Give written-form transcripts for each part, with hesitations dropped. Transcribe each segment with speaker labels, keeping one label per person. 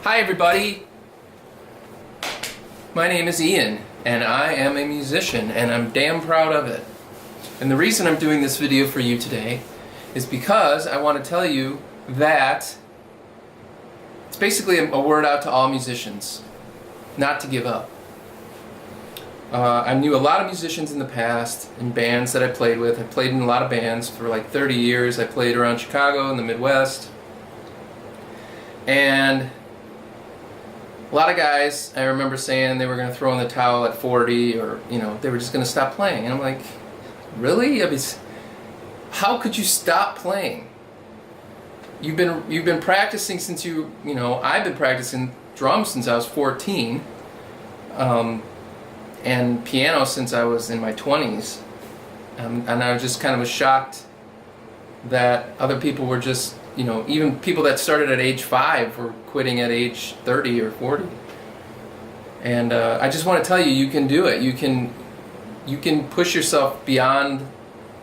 Speaker 1: Hi everybody, my name is Ian and I am a musician and I'm damn proud of it. And the reason I'm doing this video for you today is because I want to tell you that it's basically a word out to all musicians, not to give up. I knew a lot of musicians in the past in bands that I played with. I played in a lot of bands for like 30 years. I played around Chicago in the Midwest. And a lot of guys, I remember saying they were going to throw in the towel at 40 or, they were just going to stop playing. And I'm like, really? I mean, how could you stop playing? You've been practicing since I've been practicing drums since I was 14. And piano since I was in my 20s. And I was just kind of shocked that other people were just, even people that started at age 5 were quitting at age 30 or 40. And I just want to tell you, you can do it. You can push yourself beyond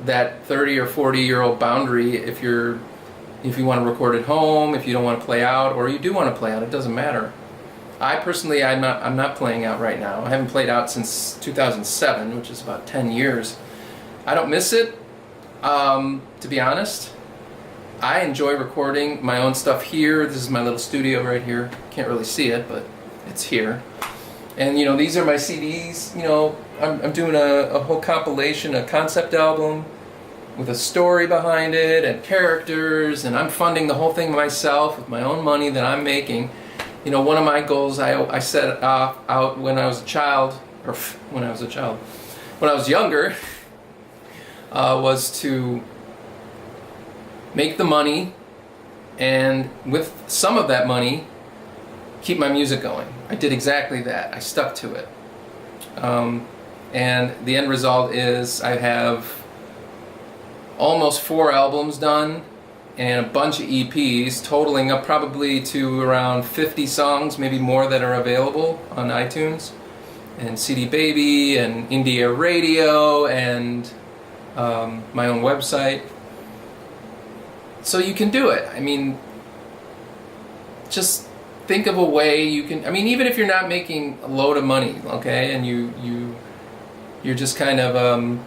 Speaker 1: that 30 or 40-year-old boundary if you want to record at home, if you don't want to play out, or you do want to play out. It doesn't matter. I personally, I'm not playing out right now. I haven't played out since 2007, which is about 10 years. I don't miss it, to be honest. I enjoy recording my own stuff here. This is my little studio right here. Can't really see it, but it's here. And these are my CDs. I'm doing a whole compilation, a concept album with a story behind it and characters, and I'm funding the whole thing myself with my own money that I'm making. One of my goals I set out when I was a child, when I was younger, was to make the money, and with some of that money, keep my music going. I did exactly that. I stuck to it. And the end result is I have almost 4 albums done and a bunch of EPs, totaling up probably to around 50 songs, maybe more, that are available on iTunes and CD Baby and India Radio and my own website. So you can do it. I mean, just think of a way you can. I mean, even if you're not making a load of money, okay, and you're just kind of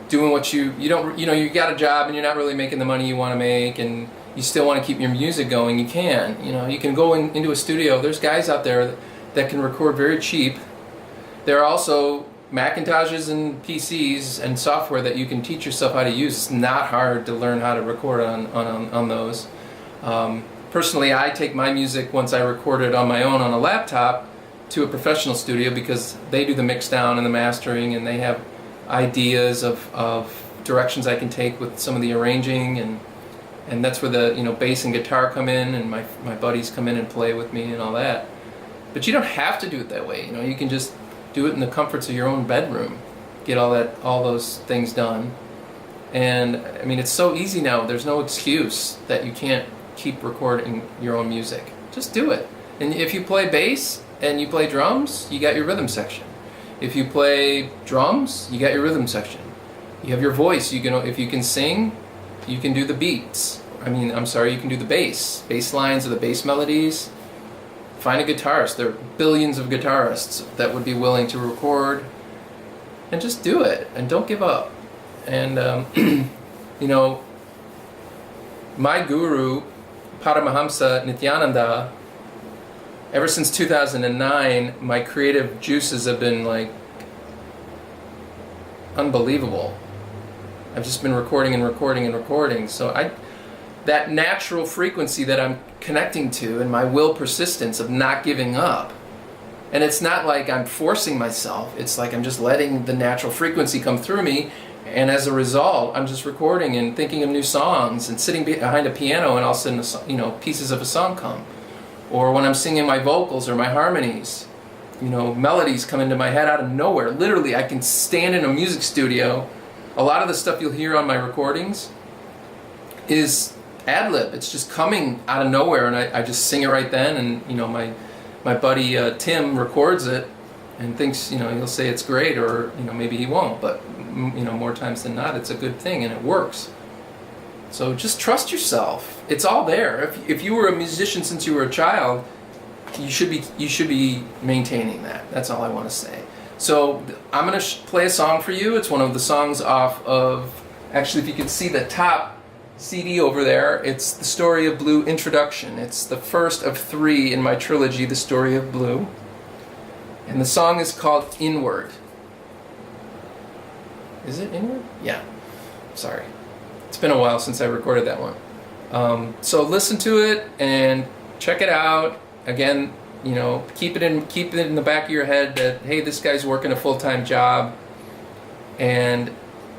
Speaker 1: doing what you don't, you got a job and you're not really making the money you want to make, and you still want to keep your music going. You can. You can go into a studio. There's guys out there that can record very cheap. There are also Macintoshes and PCs and software that you can teach yourself how to use. It's not hard to learn how to record on those. Personally, I take my music, once I record it on my own on a laptop, to a professional studio because they do the mix down and the mastering, and they have ideas of directions I can take with some of the arranging, and that's where the bass and guitar come in, and my buddies come in and play with me and all that. But you don't have to do it that way. You can just do it in the comforts of your own bedroom. Get all those things done. And I mean, it's so easy now. There's no excuse that you can't keep recording your own music. Just do it. And if you play bass and you play drums, you got your rhythm section. If you play drums, you got your rhythm section. You have your voice. If you can sing, you can do the beats. You can do the bass lines or the bass melodies. Find a guitarist. There are billions of guitarists that would be willing to record, and just do it, and don't give up. And my guru, Paramahamsa Nityananda, ever since 2009, my creative juices have been like unbelievable. I've just been recording and recording and recording. So that natural frequency that I'm connecting to, and my will persistence of not giving up. And it's not like I'm forcing myself. It's like I'm just letting the natural frequency come through me, and as a result, I'm just recording and thinking of new songs and sitting behind a piano, and all of a sudden, pieces of a song come. Or when I'm singing my vocals or my harmonies, melodies come into my head out of nowhere. Literally, I can stand in a music studio. A lot of the stuff you'll hear on my recordings is ad-lib. It's just coming out of nowhere, and I just sing it right then, and my buddy Tim records it and thinks he'll say it's great, or maybe he won't, but more times than not it's a good thing and it works. So just trust yourself. It's all there. If you were a musician since you were a child, you should be maintaining that. That's all I want to say. So I'm gonna play a song for you. It's one of the songs off of, actually, if you can see the top CD over there, it's The Story of Blue Introduction. It's the first of 3 in my trilogy, The Story of Blue. And the song is called Inward. Is it Inward? Yeah. Sorry. It's been a while since I recorded that one. So listen to it and check it out. Again, you know, keep it in the back of your head that, hey, this guy's working a full-time job and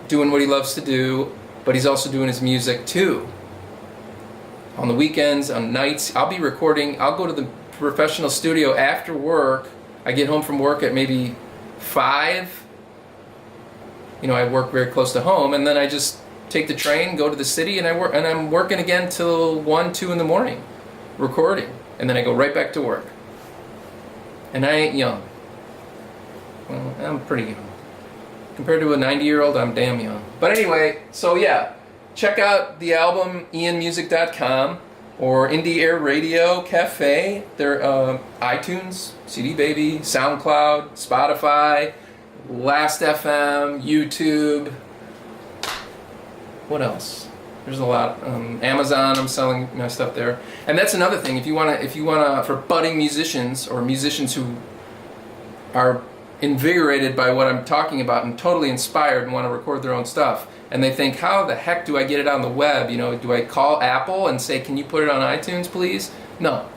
Speaker 1: doing what he loves to do, but he's also doing his music too. On the weekends, on nights, I'll be recording. I'll go to the professional studio after work. I get home from work at maybe 5. You know, I work very close to home, and then I just take the train, go to the city, and I'm working again till 1, 2 in the morning, recording, and then I go right back to work. And I ain't young. Well, I'm pretty young. Compared to a 90-year-old, I'm damn young. But anyway, so yeah, check out the album ianmusic.com or Indie Air Radio Cafe. They're iTunes, CD Baby, SoundCloud, Spotify, Last.fm, YouTube. What else? There's a lot. Amazon, I'm selling my stuff there. And that's another thing. If you wanna, for budding musicians or musicians who are invigorated by what I'm talking about and totally inspired and want to record their own stuff, and they think, how the heck do I get it on the web? You know, do I call Apple and say, can you put it on iTunes, please? No.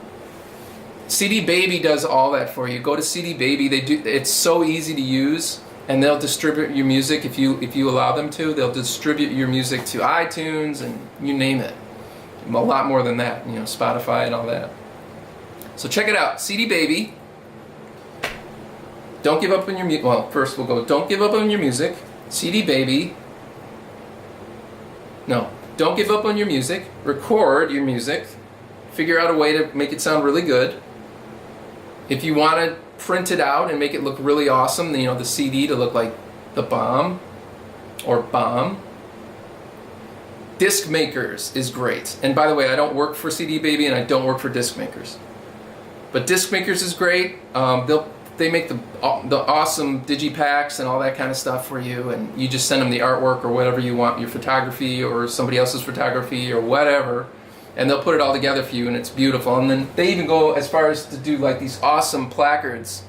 Speaker 1: CD Baby does all that for you. Go to CD Baby. It's so easy to use. And they'll distribute your music if you allow them to. They'll distribute your music to iTunes and you name it. A lot more than that, you know, Spotify and all that. So check it out, CD Baby. Don't give up on your music. Well, first we'll go, don't give up on your music. CD Baby. No, don't give up on your music. Record your music. Figure out a way to make it sound really good. If you want to print it out and make it look really awesome, you know, the CD to look like the bomb or bomb. Disc Makers is great. And by the way, I don't work for CD Baby and I don't work for Disc Makers. But Disc Makers is great. They make the awesome digipacks and all that kind of stuff for you, and you just send them the artwork or whatever you want, your photography or somebody else's photography or whatever, and they'll put it all together for you, and it's beautiful. And then they even go as far as to do like these awesome placards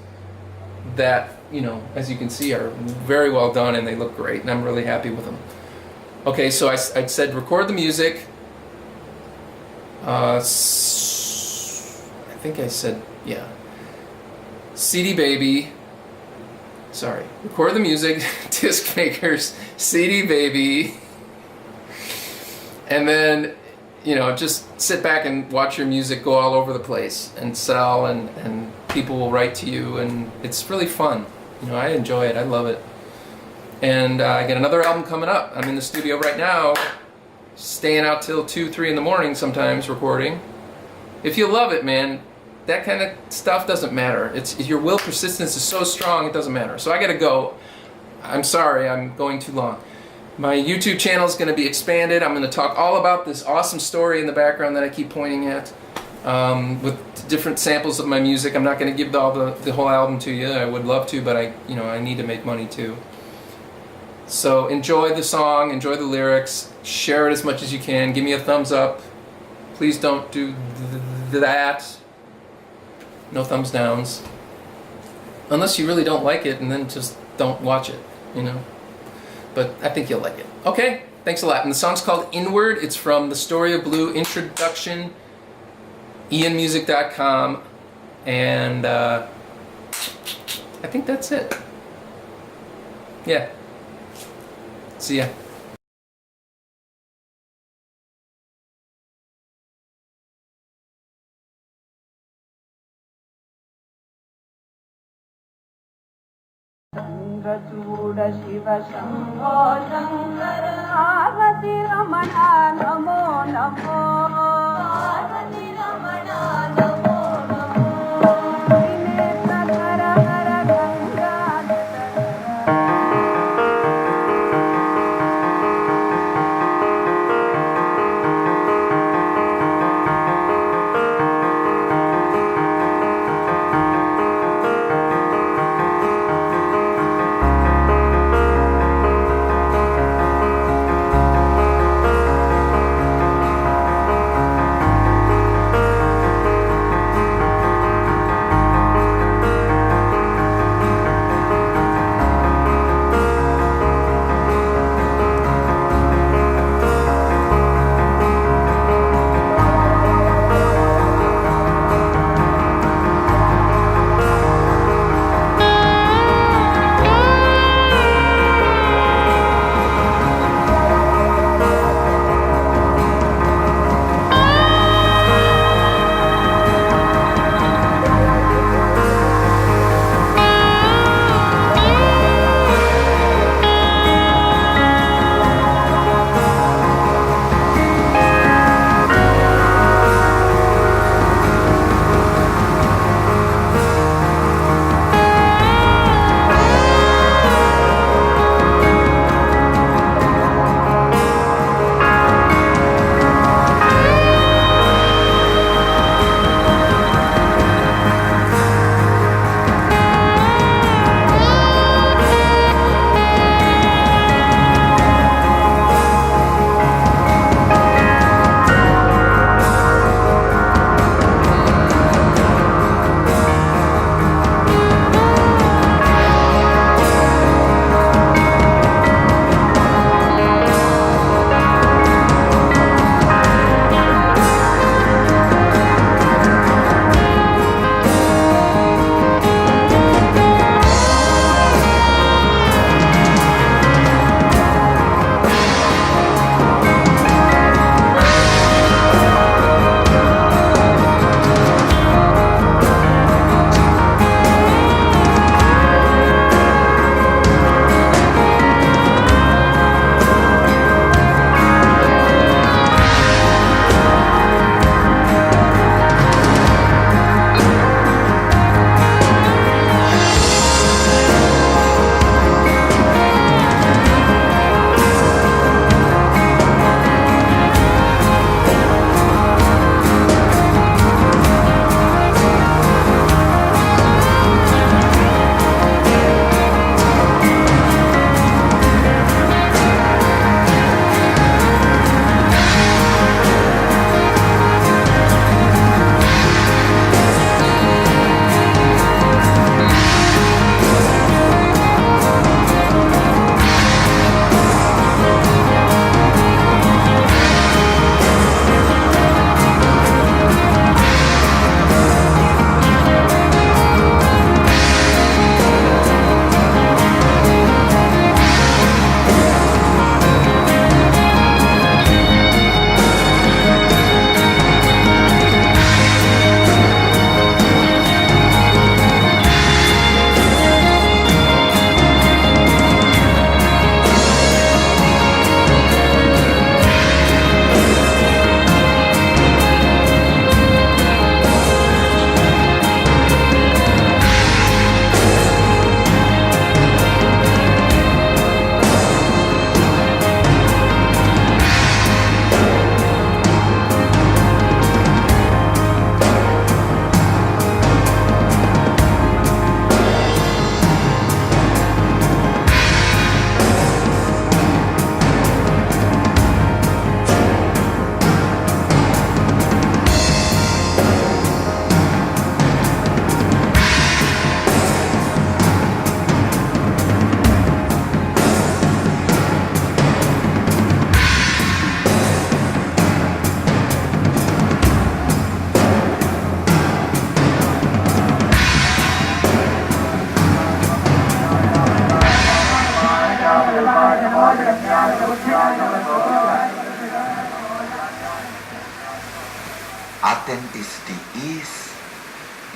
Speaker 1: that, you know, as you can see, are very well done and they look great, and I'm really happy with them. Okay, so I said record the music. I think I said, yeah. CD Baby, sorry, record the music, Disc Makers, CD Baby, and then, you know, just sit back and watch your music go all over the place and sell, and people will write to you, and it's really fun. You know, I enjoy it, I love it. And I got another album coming up. I'm in the studio right now, staying out till 2, 3 in the morning sometimes recording. If you love it, man, that kind of stuff doesn't matter. It's your will persistence is so strong, it doesn't matter. So I gotta go. I'm sorry, I'm going too long. My YouTube channel is going to be expanded. I'm going to talk all about this awesome story in the background that I keep pointing at, with different samples of my music. I'm not going to give the whole album to you. I would love to, but I need to make money too. So enjoy the song, enjoy the lyrics, share it as much as you can. Give me a thumbs up. Please don't do that. No thumbs downs. Unless you really don't like it, and then just don't watch it, you know. But I think you'll like it. Okay, thanks a lot. And the song's called Inward. It's from The Story of Blue Introduction, ianmusic.com, and I think that's it. Yeah. See ya.
Speaker 2: चूड शिव शंभो शंकर पार्वती रमणा नमो नमो पार्वती रमणा नमो नमो त्रिनेत्र हर हर Gangadhar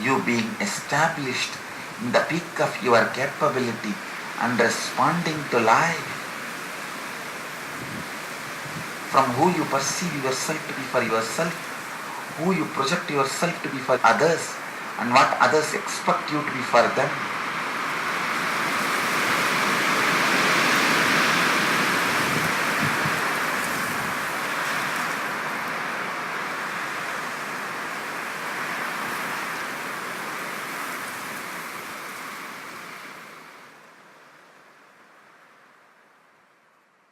Speaker 3: you being established in the peak of your capability and responding to life, from who you perceive yourself to be for yourself, who you project yourself to be for others, and what others expect you to be for them.